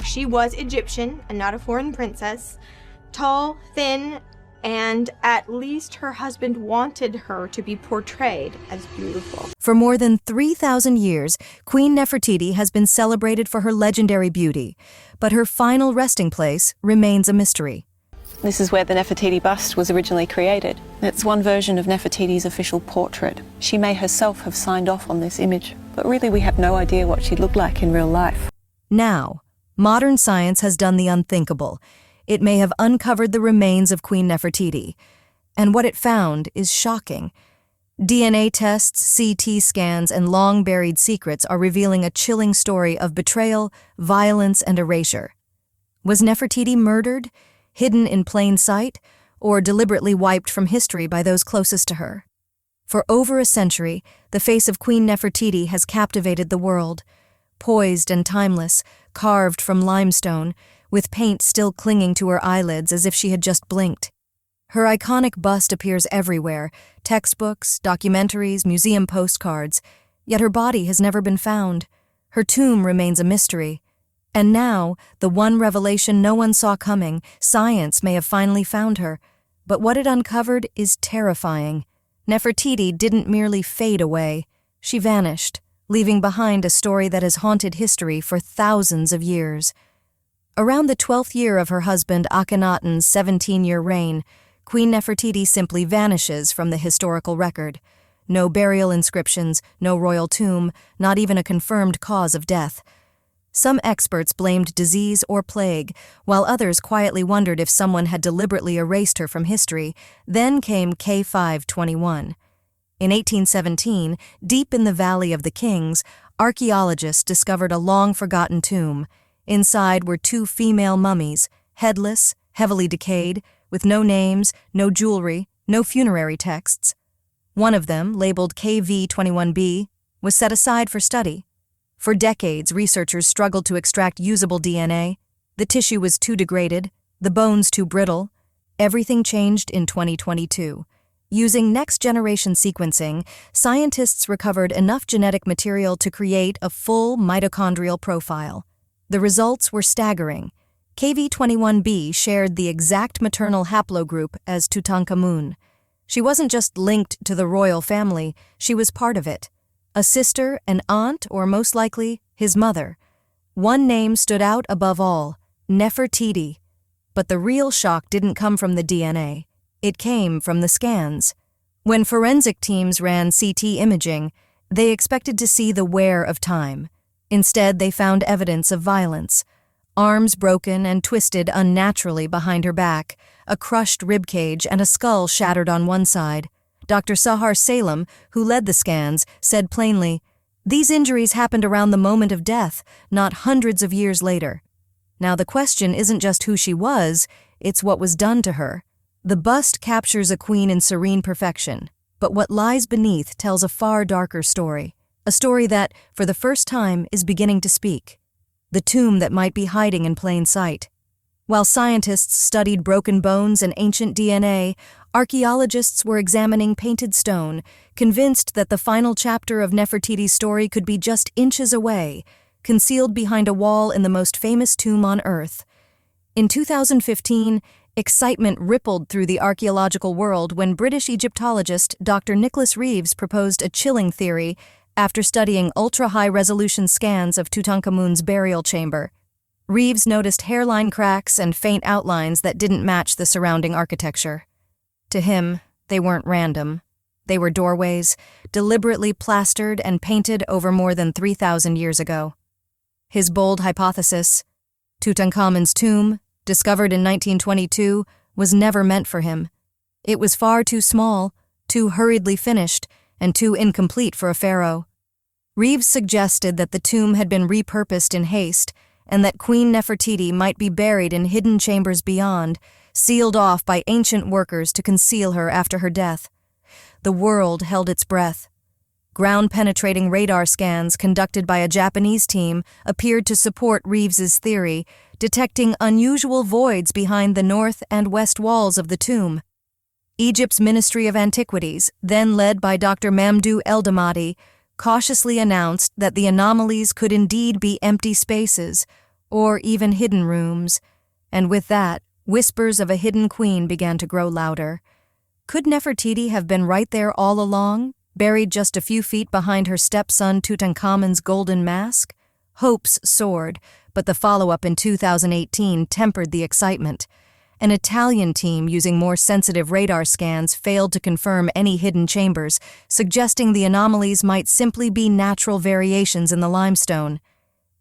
She was Egyptian and not a foreign princess, tall, thin, and at least her husband wanted her to be portrayed as beautiful. For more than 3,000 years, Queen Nefertiti has been celebrated for her legendary beauty, but her final resting place remains a mystery. This is where the Nefertiti bust was originally created. It's one version of Nefertiti's official portrait. She may herself have signed off on this image, but really we have no idea what she looked like in real life. Now, modern science has done the unthinkable. It may have uncovered the remains of Queen Nefertiti, and what it found is shocking. DNA tests, CT scans, and long-buried secrets are revealing a chilling story of betrayal, violence, and erasure. Was Nefertiti murdered, hidden in plain sight, or deliberately wiped from history by those closest to her? For over a century, the face of Queen Nefertiti has captivated the world. Poised and timeless, carved from limestone, with paint still clinging to her eyelids as if she had just blinked. Her iconic bust appears everywhere, textbooks, documentaries, museum postcards, yet her body has never been found. Her tomb remains a mystery. And now, the one revelation no one saw coming, science may have finally found her. But what it uncovered is terrifying. Nefertiti didn't merely fade away. She vanished, leaving behind a story that has haunted history for thousands of years. Around the 12th year of her husband Akhenaten's 17-year reign, Queen Nefertiti simply vanishes from the historical record. No burial inscriptions, no royal tomb, not even a confirmed cause of death. Some experts blamed disease or plague, while others quietly wondered if someone had deliberately erased her from history. Then came K521. In 1817, deep in the Valley of the Kings, archaeologists discovered a long-forgotten tomb. Inside were two female mummies, headless, heavily decayed, with no names, no jewelry, no funerary texts. One of them, labeled KV21b, was set aside for study. For decades, researchers struggled to extract usable DNA. The tissue was too degraded, the bones too brittle. Everything changed in 2022. Using next-generation sequencing, scientists recovered enough genetic material to create a full mitochondrial profile. The results were staggering. KV21b shared the exact maternal haplogroup as Tutankhamun. She wasn't just linked to the royal family, she was part of it. A sister, an aunt, or most likely, his mother. One name stood out above all, Nefertiti. But the real shock didn't come from the DNA. It came from the scans. When forensic teams ran CT imaging, they expected to see the wear of time. Instead, they found evidence of violence. Arms broken and twisted unnaturally behind her back, a crushed ribcage and a skull shattered on one side. Dr. Sahar Salem, who led the scans, said plainly, "These injuries happened around the moment of death, not hundreds of years later." Now the question isn't just who she was, it's what was done to her. The bust captures a queen in serene perfection, but what lies beneath tells a far darker story. A story that, for the first time, is beginning to speak. The tomb that might be hiding in plain sight. While scientists studied broken bones and ancient DNA, archaeologists were examining painted stone, convinced that the final chapter of Nefertiti's story could be just inches away, concealed behind a wall in the most famous tomb on Earth. In 2015, excitement rippled through the archaeological world when British Egyptologist Dr. Nicholas Reeves proposed a chilling theory after studying ultra-high-resolution scans of Tutankhamun's burial chamber. Reeves noticed hairline cracks and faint outlines that didn't match the surrounding architecture. To him, they weren't random. They were doorways, deliberately plastered and painted over more than 3,000 years ago. His bold hypothesis, Tutankhamun's tomb, discovered in 1922, was never meant for him. It was far too small, too hurriedly finished, and too incomplete for a pharaoh. Reeves suggested that the tomb had been repurposed in haste, and that Queen Nefertiti might be buried in hidden chambers beyond, sealed off by ancient workers to conceal her after her death. The world held its breath. Ground-penetrating radar scans conducted by a Japanese team appeared to support Reeves's theory, detecting unusual voids behind the north and west walls of the tomb. Egypt's Ministry of Antiquities, then led by Dr. Mamdouh Eldamati, cautiously announced that the anomalies could indeed be empty spaces, or even hidden rooms, and with that, whispers of a hidden queen began to grow louder. Could Nefertiti have been right there all along, buried just a few feet behind her stepson Tutankhamun's golden mask? Hopes soared, but the follow-up in 2018 tempered the excitement. An Italian team using more sensitive radar scans failed to confirm any hidden chambers, suggesting the anomalies might simply be natural variations in the limestone.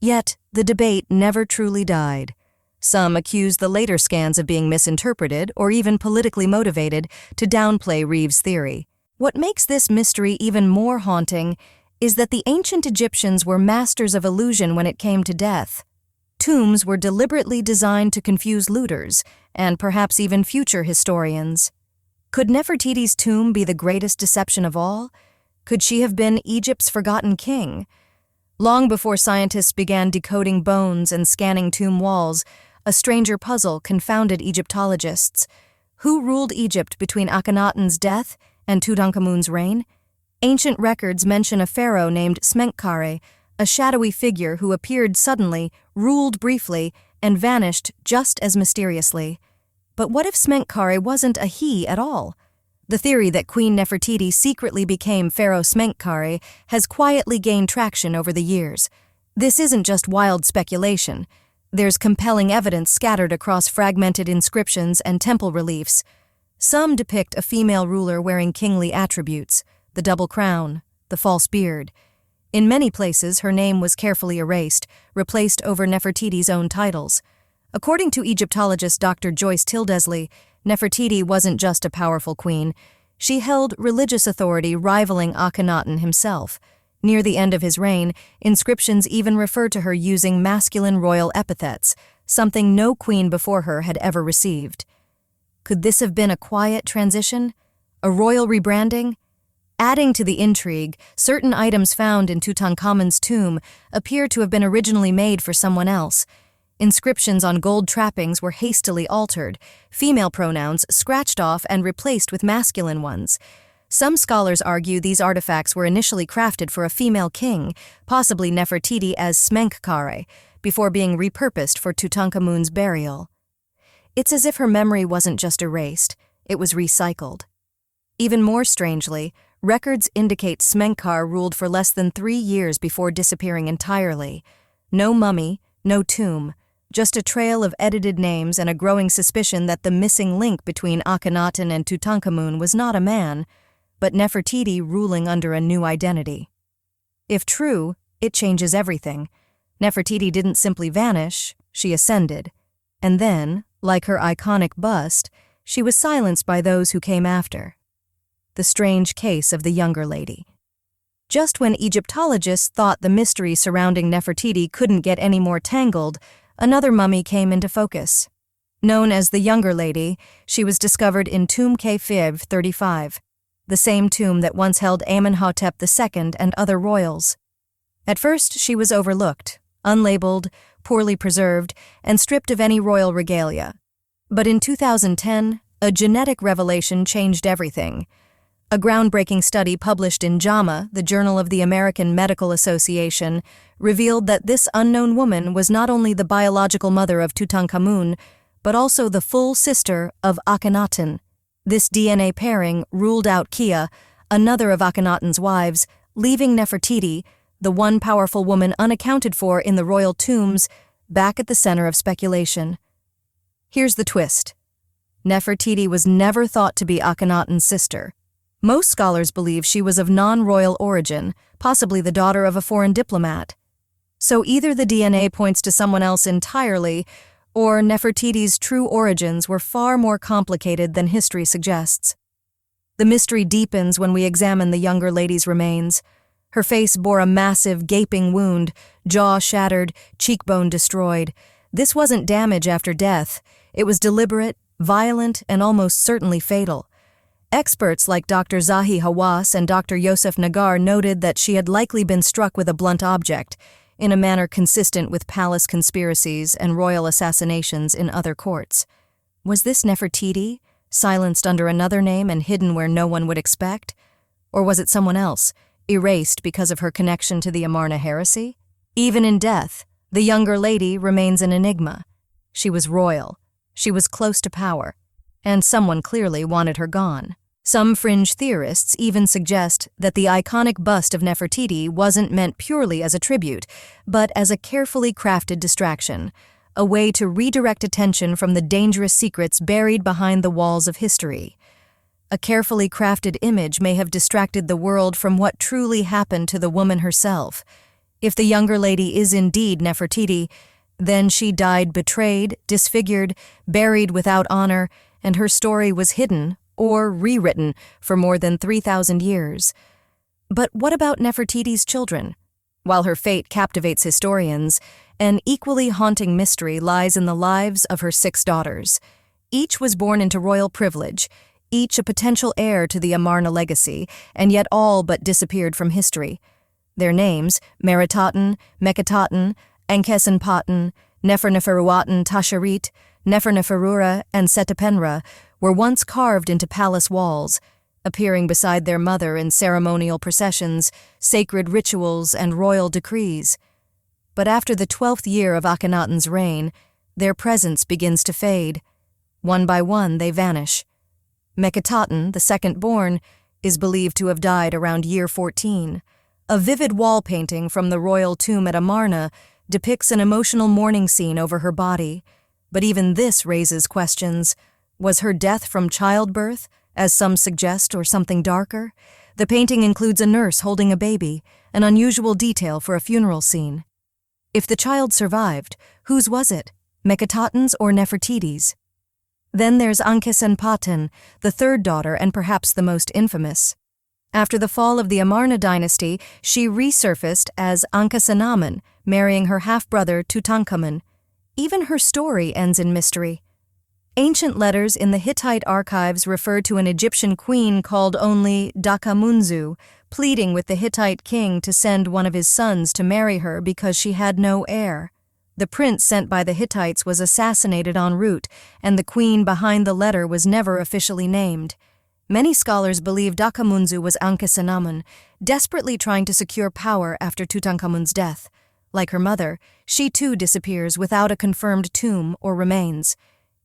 Yet, the debate never truly died. Some accused the later scans of being misinterpreted or even politically motivated to downplay Reeves' theory. What makes this mystery even more haunting is that the ancient Egyptians were masters of illusion when it came to death. Tombs were deliberately designed to confuse looters, and perhaps even future historians. Could Nefertiti's tomb be the greatest deception of all? Could she have been Egypt's forgotten king? Long before scientists began decoding bones and scanning tomb walls, a stranger puzzle confounded Egyptologists. Who ruled Egypt between Akhenaten's death and Tutankhamun's reign? Ancient records mention a pharaoh named Smenkhkare, a shadowy figure who appeared suddenly, ruled briefly, and vanished just as mysteriously. But what if Smenkhkare wasn't a he at all? The theory that Queen Nefertiti secretly became Pharaoh Smenkhkare has quietly gained traction over the years. This isn't just wild speculation. There's compelling evidence scattered across fragmented inscriptions and temple reliefs. Some depict a female ruler wearing kingly attributes, the double crown, the false beard. In many places, her name was carefully erased, replaced over Nefertiti's own titles. According to Egyptologist Dr. Joyce Tildesley, Nefertiti wasn't just a powerful queen. She held religious authority rivaling Akhenaten himself. Near the end of his reign, inscriptions even refer to her using masculine royal epithets, something no queen before her had ever received. Could this have been a quiet transition? A royal rebranding? Adding to the intrigue, certain items found in Tutankhamun's tomb appear to have been originally made for someone else. Inscriptions on gold trappings were hastily altered, female pronouns scratched off and replaced with masculine ones. Some scholars argue these artifacts were initially crafted for a female king, possibly Nefertiti as Smenkhkare, before being repurposed for Tutankhamun's burial. It's as if her memory wasn't just erased, it was recycled. Even more strangely, records indicate Smenkhkare ruled for less than 3 years before disappearing entirely. No mummy, no tomb, just a trail of edited names and a growing suspicion that the missing link between Akhenaten and Tutankhamun was not a man, but Nefertiti ruling under a new identity. If true, it changes everything. Nefertiti didn't simply vanish, she ascended. And then, like her iconic bust, she was silenced by those who came after. The strange case of the younger lady. Just when Egyptologists thought the mystery surrounding Nefertiti couldn't get any more tangled, another mummy came into focus. Known as the younger lady, she was discovered in Tomb K-Fiv 35, the same tomb that once held Amenhotep II and other royals. At first, she was overlooked, unlabeled, poorly preserved, and stripped of any royal regalia. But in 2010, a genetic revelation changed everything. A groundbreaking study published in JAMA, the Journal of the American Medical Association, revealed that this unknown woman was not only the biological mother of Tutankhamun, but also the full sister of Akhenaten. This DNA pairing ruled out Kia, another of Akhenaten's wives, leaving Nefertiti, the one powerful woman unaccounted for in the royal tombs, back at the center of speculation. Here's the twist. Nefertiti was never thought to be Akhenaten's sister. Most scholars believe she was of non-royal origin, possibly the daughter of a foreign diplomat. So either the DNA points to someone else entirely, or Nefertiti's true origins were far more complicated than history suggests. The mystery deepens when we examine the younger lady's remains. Her face bore a massive, gaping wound, jaw shattered, cheekbone destroyed. This wasn't damage after death. It was deliberate, violent, and almost certainly fatal. Experts like Dr. Zahi Hawass and Dr. Yosef Nagar noted that she had likely been struck with a blunt object, in a manner consistent with palace conspiracies and royal assassinations in other courts. Was this Nefertiti, silenced under another name and hidden where no one would expect? Or was it someone else, erased because of her connection to the Amarna heresy? Even in death, The younger lady remains an enigma. She was royal, she was close to power, and someone clearly wanted her gone. Some fringe theorists even suggest that the iconic bust of Nefertiti wasn't meant purely as a tribute, but as a carefully crafted distraction, a way to redirect attention from the dangerous secrets buried behind the walls of history. A carefully crafted image may have distracted the world from what truly happened to the woman herself. If the younger lady is indeed Nefertiti, then she died betrayed, disfigured, buried without honor, and her story was hidden or rewritten for more than 3,000 years. But what about Nefertiti's children? While her fate captivates historians, an equally haunting mystery lies in the lives of her 6 daughters. Each was born into royal privilege, each a potential heir to the Amarna legacy, and yet all but disappeared from history. Their names, Meritaten, Meketaten, Ankesenpaten, Neferneferuaten Tasharit, Neferneferura, and Setapenra, were once carved into palace walls, appearing beside their mother in ceremonial processions, sacred rituals, and royal decrees. But after the 12th year of Akhenaten's reign, their presence begins to fade. One by one, they vanish. Meketaten, the second-born, is believed to have died around year 14. A vivid wall painting from the royal tomb at Amarna depicts an emotional mourning scene over her body. But even this raises questions. Was her death from childbirth, as some suggest, or something darker? The painting includes a nurse holding a baby, an unusual detail for a funeral scene. If the child survived, whose was it? Meketaten's or Nefertiti's? Then there's Ankesenpaten, the third daughter and perhaps the most infamous. After the fall of the Amarna dynasty, she resurfaced as Ankesenamen, marrying her half-brother Tutankhamun. Even her story ends in mystery. Ancient letters in the Hittite archives refer to an Egyptian queen called only Dakamunzu, pleading with the Hittite king to send one of his sons to marry her because she had no heir. The prince sent by the Hittites was assassinated en route, and the queen behind the letter was never officially named. Many scholars believe Dakamunzu was Ankesenamun, desperately trying to secure power after Tutankhamun's death. Like her mother, she too disappears without a confirmed tomb or remains.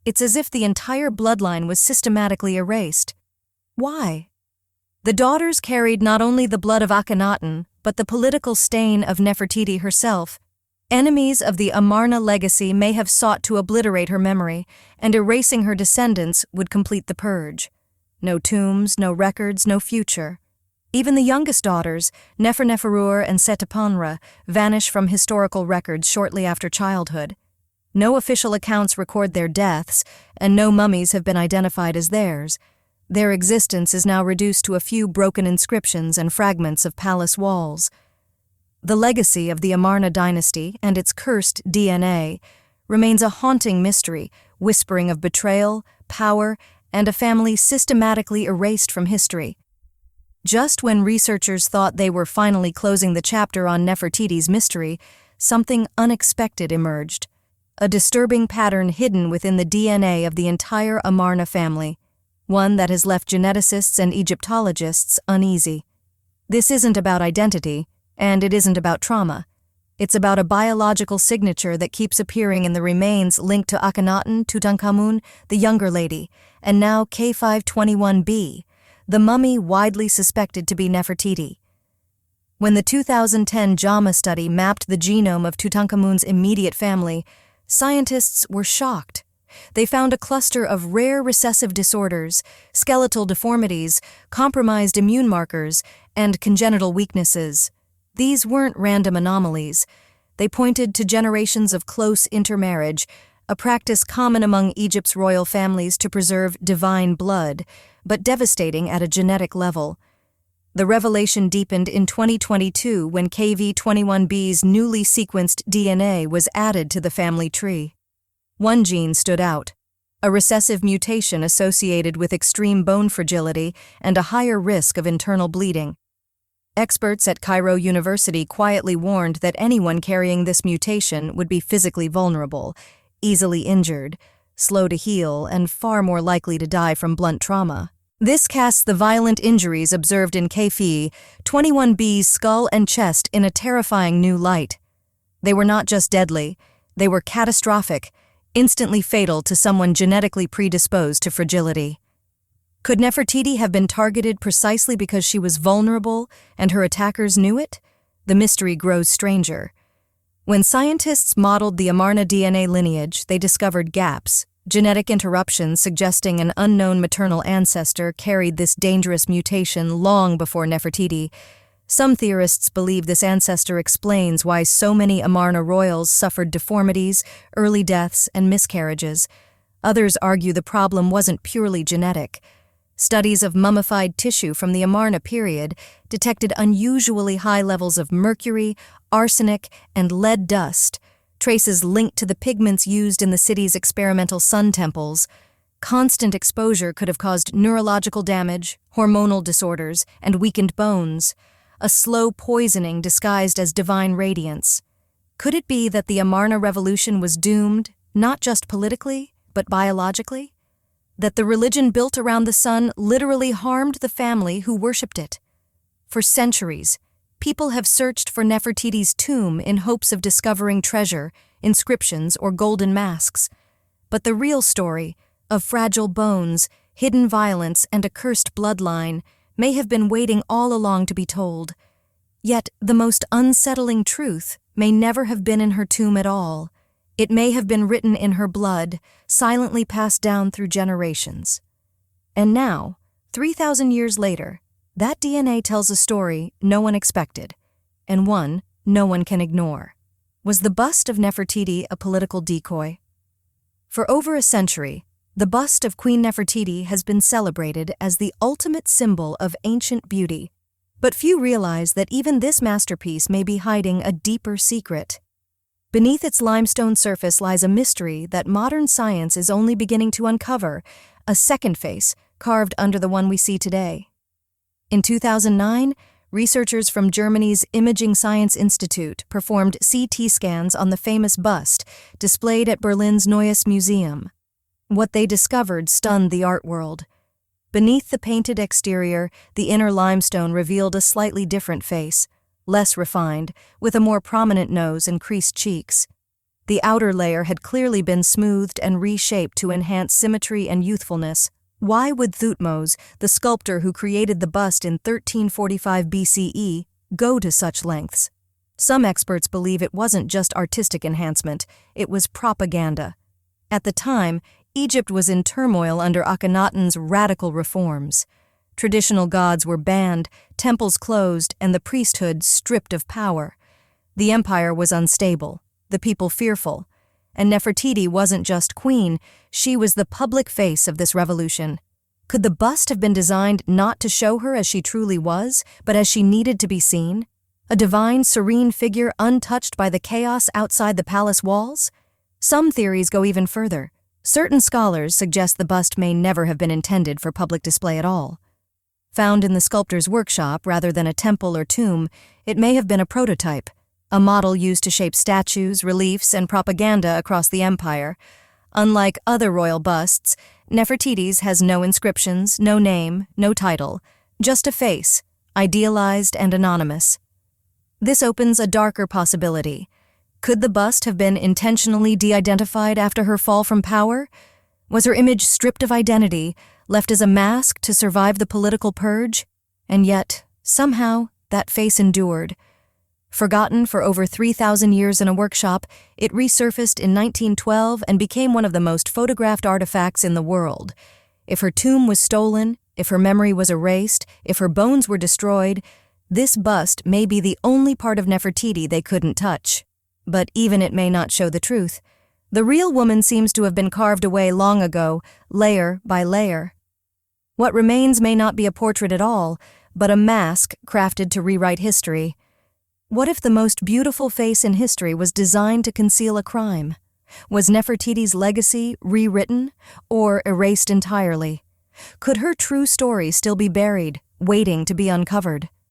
It's as if the entire bloodline was systematically erased. Why? The daughters carried not only the blood of Akhenaten, but the political stain of Nefertiti herself. Enemies of the Amarna legacy may have sought to obliterate her memory, and erasing her descendants would complete the purge. No tombs, no records, no future. Even the youngest daughters, Neferneferur and Setapenra, vanish from historical records shortly after childhood. No official accounts record their deaths, and no mummies have been identified as theirs. Their existence is now reduced to a few broken inscriptions and fragments of palace walls. The legacy of the Amarna dynasty and its cursed DNA remains a haunting mystery, whispering of betrayal, power, and a family systematically erased from history. Just when researchers thought they were finally closing the chapter on Nefertiti's mystery, something unexpected emerged. A disturbing pattern hidden within the DNA of the entire Amarna family, one that has left geneticists and Egyptologists uneasy. This isn't about identity, and it isn't about trauma. It's about a biological signature that keeps appearing in the remains linked to Akhenaten, Tutankhamun, the younger lady, and now K521b, the mummy widely suspected to be Nefertiti. When the 2010 JAMA study mapped the genome of Tutankhamun's immediate family, scientists were shocked. They found a cluster of rare recessive disorders, skeletal deformities, compromised immune markers, and congenital weaknesses. These weren't random anomalies. They pointed to generations of close intermarriage, a practice common among Egypt's royal families to preserve divine blood, but devastating at a genetic level. The revelation deepened in 2022 when KV21b's newly sequenced DNA was added to the family tree. One gene stood out, a recessive mutation associated with extreme bone fragility and a higher risk of internal bleeding. Experts at Cairo University quietly warned that anyone carrying this mutation would be physically vulnerable, easily injured, slow to heal, and far more likely to die from blunt trauma. This casts the violent injuries observed in KV21b's skull and chest in a terrifying new light. They were not just deadly, they were catastrophic, instantly fatal to someone genetically predisposed to fragility. Could Nefertiti have been targeted precisely because she was vulnerable and her attackers knew it? The mystery grows stranger. When scientists modeled the Amarna DNA lineage, they discovered gaps, genetic interruptions suggesting an unknown maternal ancestor carried this dangerous mutation long before Nefertiti. Some theorists believe this ancestor explains why so many Amarna royals suffered deformities, early deaths, and miscarriages. Others argue the problem wasn't purely genetic. Studies of mummified tissue from the Amarna period detected unusually high levels of mercury, arsenic, and lead dust, traces linked to the pigments used in the city's experimental sun temples. Constant exposure could have caused neurological damage, hormonal disorders, and weakened bones. A slow poisoning disguised as divine radiance. Could it be that the Amarna revolution was doomed, not just politically, but biologically? That the religion built around the sun literally harmed the family who worshipped it? For centuries, people have searched for Nefertiti's tomb in hopes of discovering treasure, inscriptions, or golden masks. But the real story, of fragile bones, hidden violence, and a cursed bloodline, may have been waiting all along to be told. Yet the most unsettling truth may never have been in her tomb at all. It may have been written in her blood, silently passed down through generations. And now, 3,000 years later, that DNA tells a story no one expected, and one no one can ignore. Was the bust of Nefertiti a political decoy? For over a century, the bust of Queen Nefertiti has been celebrated as the ultimate symbol of ancient beauty, but few realize that even this masterpiece may be hiding a deeper secret. Beneath its limestone surface lies a mystery that modern science is only beginning to uncover, a second face carved under the one we see today. In 2009, researchers from Germany's Imaging Science Institute performed CT scans on the famous bust displayed at Berlin's Neues Museum. What they discovered stunned the art world. Beneath the painted exterior, the inner limestone revealed a slightly different face, less refined, with a more prominent nose and creased cheeks. The outer layer had clearly been smoothed and reshaped to enhance symmetry and youthfulness. Why would Thutmose, the sculptor who created the bust in 1345 BCE, go to such lengths? Some experts believe it wasn't just artistic enhancement, it was propaganda. At the time, Egypt was in turmoil under Akhenaten's radical reforms. Traditional gods were banned, temples closed, and the priesthood stripped of power. The empire was unstable, the people fearful, and Nefertiti wasn't just queen, she was the public face of this revolution. Could the bust have been designed not to show her as she truly was, but as she needed to be seen? A divine, serene figure untouched by the chaos outside the palace walls? Some theories go even further. Certain scholars suggest the bust may never have been intended for public display at all. Found in the sculptor's workshop rather than a temple or tomb, it may have been a prototype, a model used to shape statues, reliefs, and propaganda across the empire. Unlike other royal busts, Nefertiti's has no inscriptions, no name, no title, just a face, idealized and anonymous. This opens a darker possibility. Could the bust have been intentionally de-identified after her fall from power? Was her image stripped of identity, left as a mask to survive the political purge? And yet, somehow, that face endured. Forgotten for over 3,000 years in a workshop, it resurfaced in 1912 and became one of the most photographed artifacts in the world. If her tomb was stolen, if her memory was erased, if her bones were destroyed, this bust may be the only part of Nefertiti they couldn't touch. But even it may not show the truth. The real woman seems to have been carved away long ago, layer by layer. What remains may not be a portrait at all, but a mask crafted to rewrite history. What if the most beautiful face in history was designed to conceal a crime? Was Nefertiti's legacy rewritten or erased entirely? Could her true story still be buried, waiting to be uncovered?